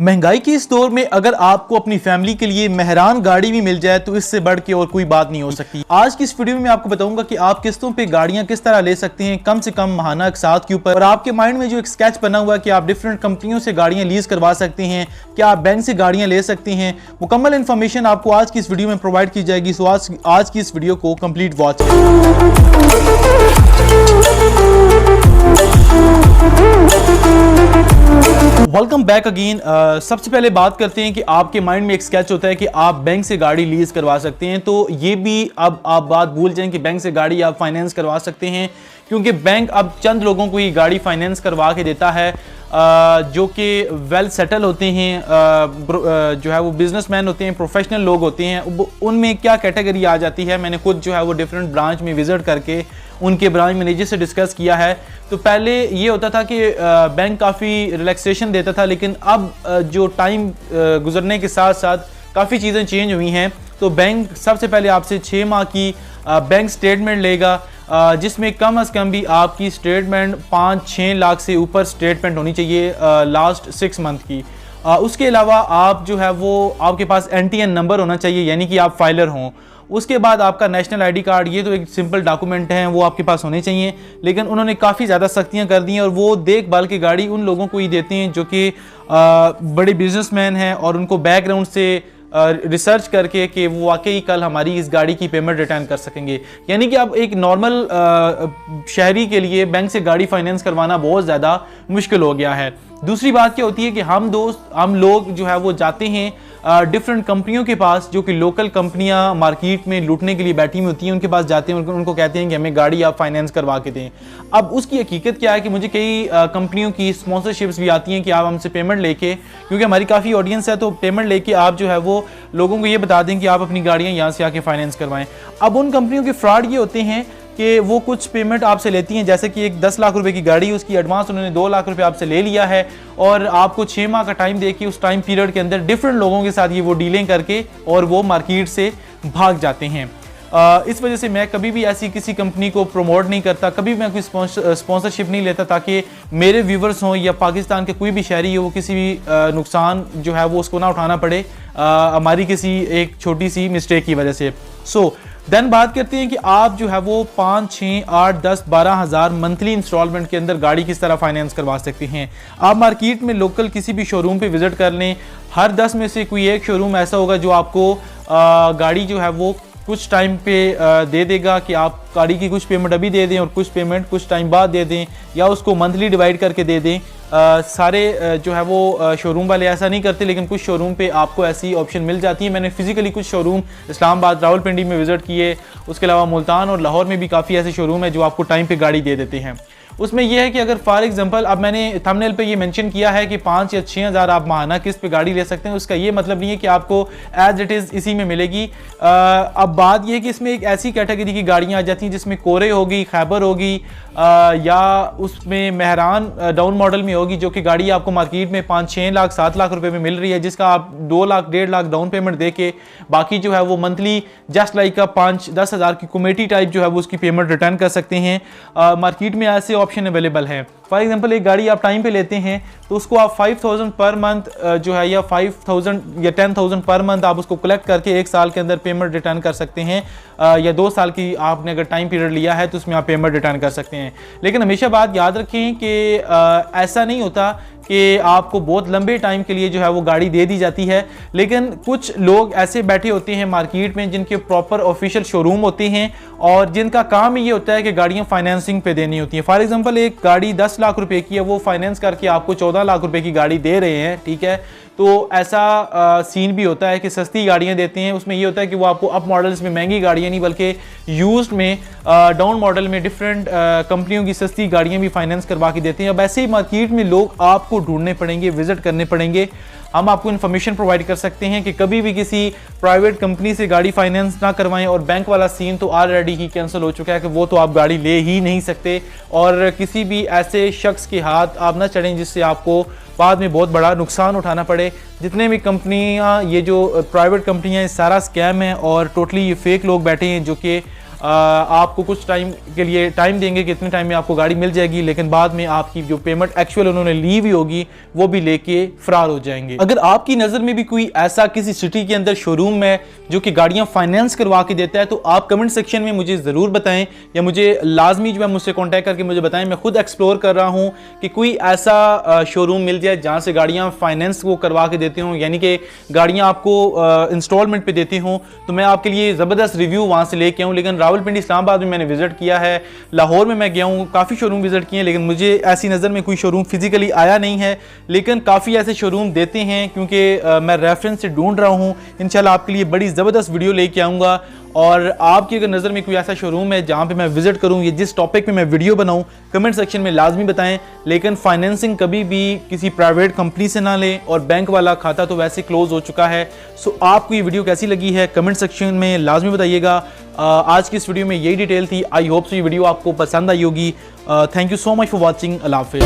महंगाई के इस दौर में अगर आपको अपनी फैमिली के लिए मेहरान गाड़ी भी मिल जाए तो इससे बढ़ के और कोई बात नहीं हो सकती। आज की इस वीडियो में मैं आपको बताऊंगा कि आप किस्तों पे गाड़ियां किस तरह ले सकते हैं कम से कम माहाना अक़सात के ऊपर। और आपके माइंड में जो एक स्केच बना हुआ है कि आप डिफरेंट कंपनियों से गाड़ियां लीज करवा सकते हैं, क्या आप बैंक से गाड़ियां ले सकते हैं, मुकम्मल इन्फॉर्मेशन आपको आज की इस वीडियो में प्रोवाइड की जाएगी। सो आज की इस वीडियो को complete watch welcome back again. सबसे पहले बात करते हैं कि आपके माइंड में एक स्केच होता है कि आप बैंक से गाड़ी लीज करवा सकते हैं, तो ये भी अब आप बात भूल जाएं कि बैंक से गाड़ी आप फाइनेंस करवा सकते हैं, क्योंकि बैंक अब चंद लोगों को ही गाड़ी फाइनेंस करवा के देता है जो कि वेल सेटल होते हैं, जो है वो बिजनेसमैन होते हैं, प्रोफेशनल लोग होते हैं। उनमें क्या कैटेगरी आ जाती है, मैंने खुद जो है वो डिफरेंट ब्रांच में विजिट करके उनके ब्रांच मैनेजर से डिस्कस किया है। तो पहले ये होता था कि बैंक काफ़ी रिलैक्सेशन देता था, लेकिन अब जो टाइम गुजरने के साथ साथ काफ़ी चीज़ें चेंज हुई हैं। तो बैंक सबसे पहले आपसे 6 माह की बैंक स्टेटमेंट लेगा, जिसमें कम अज़ कम भी आपकी स्टेटमेंट 5-6 लाख से ऊपर स्टेटमेंट होनी चाहिए लास्ट 6 मंथ की। उसके अलावा आप जो है वो आपके पास NTN नंबर होना चाहिए, यानी कि आप फाइलर हों। उसके बाद आपका नेशनल ID कार्ड, ये तो एक सिंपल डॉक्यूमेंट है, वो आपके पास होने चाहिए। लेकिन उन्होंने काफ़ी ज़्यादा सख्तियां कर दी हैं और वो देखभाल की गाड़ी उन लोगों को ही देते हैं जो कि बड़े बिजनेसमैन हैं और उनको बैकग्राउंड से रिसर्च करके कि वो वाकई कल हमारी इस गाड़ी की पेमेंट रिटर्न कर सकेंगे। यानी कि अब एक नॉर्मल शहरी के लिए बैंक से गाड़ी फाइनेंस करवाना बहुत ज़्यादा मुश्किल हो गया है। दूसरी बात क्या होती है कि हम लोग जो है वो जाते हैं डिफरेंट कंपनियों के पास, जो कि लोकल कंपनियां मार्केट में लूटने के लिए बैठी हुई होती हैं, उनके पास जाते हैं, उनको कहते हैं कि हमें गाड़ी आप फाइनेंस करवा के दें। अब उसकी हकीकत क्या है कि मुझे कई कंपनियों की स्पॉन्सरशिप्स भी आती हैं कि आप हमसे पेमेंट लेके, क्योंकि हमारी काफ़ी ऑडियंस है, तो पेमेंट लेके आप जो है वो लोगों को ये बता दें कि आप अपनी गाड़ियाँ यहाँ से आके फाइनेंस करवाएं। अब उन कंपनियों के फ्रॉड ये होते हैं कि वो कुछ पेमेंट आपसे लेती हैं, जैसे कि एक 10 लाख रुपए की गाड़ी, उसकी एडवांस उन्होंने 2 लाख रुपए आपसे ले लिया है और आपको 6 माह का टाइम दे के उस टाइम पीरियड के अंदर डिफरेंट लोगों के साथ ये वो डीलिंग करके और वो मार्केट से भाग जाते हैं। इस वजह से मैं कभी भी ऐसी किसी कंपनी को प्रमोट नहीं करता, कभी मैं कोई स्पॉन्सरशिप नहीं लेता, ताकि मेरे व्यूवर्स हों या पाकिस्तान के कोई भी शहरी हो वो किसी भी नुकसान जो है वो उसको ना उठाना पड़े हमारी किसी एक छोटी सी मिस्टेक की वजह से। देन बात करते हैं कि आप जो है वो 5, 6, 8, 10, 12 हज़ार मंथली इंस्टॉलमेंट के अंदर गाड़ी किस तरह फाइनेंस करवा सकते हैं। आप मार्केट में लोकल किसी भी शोरूम पे विजिट कर लें, हर 10 में से कोई एक शोरूम ऐसा होगा जो आपको गाड़ी जो है वो कुछ टाइम पे दे देगा कि आप गाड़ी की कुछ पेमेंट अभी दे दें और कुछ पेमेंट कुछ टाइम बाद दे दें, या उसको मंथली डिवाइड करके दे दें। सारे जो है वो शोरूम वाले ऐसा नहीं करते, लेकिन कुछ शोरूम पे आपको ऐसी ऑप्शन मिल जाती है। मैंने फिजिकली कुछ शोरूम इस्लामाबाद, रावलपिंडी में विजिट किए, उसके अलावा मुल्तान और लाहौर में भी काफ़ी ऐसे शोरूम है जो आपको टाइम पे गाड़ी दे देते हैं। उसमें यह है कि अगर फॉर एग्जांपल अब मैंने थंबनेल पे ये मेंशन किया है कि 5 या 6 हज़ार आप माहाना किस्त पे गाड़ी ले सकते हैं, उसका ये मतलब नहीं है कि आपको एज इट इज़ इसी में मिलेगी। अब बात यह है कि इसमें एक ऐसी कैटेगरी की गाड़ियाँ आ जाती हैं जिसमें कोरे होगी, खैबर होगी, या उसमें मेहरान डाउन मॉडल में होगी, जो कि गाड़ी आपको मार्केट में 5-6 लाख 7 लाख रुपए में मिल रही है, जिसका आप 2 लाख 1.5 लाख डाउन पेमेंट दे के बाकी जो है वो मंथली जस्ट लाइक का 5-10 हज़ार की कमेटी टाइप जो है वो उसकी पेमेंट रिटर्न कर सकते हैं। मार्केट में ऐसे ऑप्शन अवेलेबल है। फॉर एग्जांपल एक गाड़ी आप टाइम पे लेते हैं तो उसको आप 5,000 पर मंथ जो है, या 5,000 या 10,000 पर मंथ आप उसको कलेक्ट करके 1 साल के अंदर पेमेंट रिटर्न कर सकते हैं, या 2 साल की आपने अगर टाइम पीरियड लिया है तो उसमें आप पेमेंट रिटर्न कर सकते हैं। लेकिन हमेशा बात याद रखें कि ऐसा नहीं होता कि आपको बहुत लंबे टाइम के लिए जो है वो गाड़ी दे दी जाती है, लेकिन कुछ लोग ऐसे बैठे होते हैं मार्केट में जिनके प्रॉपर ऑफिशियल शोरूम होते हैं और जिनका काम ही ये होता है कि गाड़ियां फाइनेंसिंग पे देनी होती हैं। फॉर एग्जांपल एक गाड़ी 10 लाख रुपए की है, वो फाइनेंस करके आपको 14 लाख रुपए की गाड़ी दे रहे हैं, ठीक है। तो ऐसा सीन भी होता है कि सस्ती गाड़ियां देते हैं, उसमें ये होता है कि वो आपको अप मॉडल्स में महंगी गाड़ियां नहीं बल्कि यूज्ड में डाउन मॉडल में डिफरेंट कंपनियों की सस्ती गाड़ियां भी फाइनेंस करवा के देते हैं। अब ऐसे ही मार्केट में लोग आपको ढूंढने पड़ेंगे, विजिट करने पड़ेंगे। हम आपको इन्फॉर्मेशन प्रोवाइड कर सकते हैं कि कभी भी किसी प्राइवेट कंपनी से गाड़ी फाइनेंस ना करवाएं, और बैंक वाला सीन तो ऑलरेडी ही कैंसिल हो चुका है कि वो तो आप गाड़ी ले ही नहीं सकते, और किसी भी ऐसे शख्स के हाथ आप ना चढ़ें जिससे आपको बाद में बहुत बड़ा नुकसान उठाना पड़े। जितने भी कंपनियां, ये जो प्राइवेट कंपनियां, सारा स्कैम है और टोटली ये फेक लोग बैठे हैं जो कि आपको कुछ टाइम के लिए टाइम देंगे कि इतने टाइम में आपको गाड़ी मिल जाएगी, लेकिन बाद में आपकी जो पेमेंट एक्चुअल उन्होंने ली हुई होगी वो भी लेके फरार हो जाएंगे। अगर आपकी नज़र में भी कोई ऐसा किसी सिटी के अंदर शोरूम है जो कि गाड़ियाँ फाइनेंस करवा के देता है तो आप कमेंट सेक्शन में मुझे ज़रूर बताएं, या मुझे लाजमी जो है मुझसे कॉन्टैक्ट करके मुझे बताएं। मैं खुद एक्सप्लोर कर रहा हूँ कि कोई ऐसा शोरूम मिल जाए जहाँ से गाड़ियाँ फाइनेंस वो करवा के देते हों, यानी कि गाड़ियाँ आपको इंस्टॉलमेंट पे देते हों, तो मैं आपके लिए ज़बरदस्त रिव्यू वहाँ से लेके आऊँ। लेकिन रावलपिंडी इस्लामाबाद में मैंने विजिट किया है, लाहौर में मैं गया हूँ, काफ़ी शोरूम विजिट किए हैं, लेकिन मुझे ऐसी नज़र में कोई शोरूम फिजिकली आया नहीं है। लेकिन काफ़ी ऐसे शोरूम देते हैं, क्योंकि मैं रेफरेंस से ढूंढ रहा हूँ। इंशाल्लाह आपके लिए बड़ी ज़बरदस्त वीडियो लेके आऊँगा। और आपकी अगर नज़र में कोई ऐसा शोरूम है जहाँ पे मैं विजिट करूँ या जिस टॉपिक पे मैं वीडियो बनाऊँ, कमेंट सेक्शन में लाजमी बताएं। लेकिन फाइनेंसिंग कभी भी किसी प्राइवेट कंपनी से ना लें, और बैंक वाला खाता तो वैसे क्लोज हो चुका है। सो आपको ये वीडियो कैसी लगी है कमेंट सेक्शन में लाजमी बताइएगा। आज की इस वीडियो में यही डिटेल थी। आई होप सो ये वीडियो आपको पसंद आई होगी। Thank you so much for watching. Allah हाफिज़।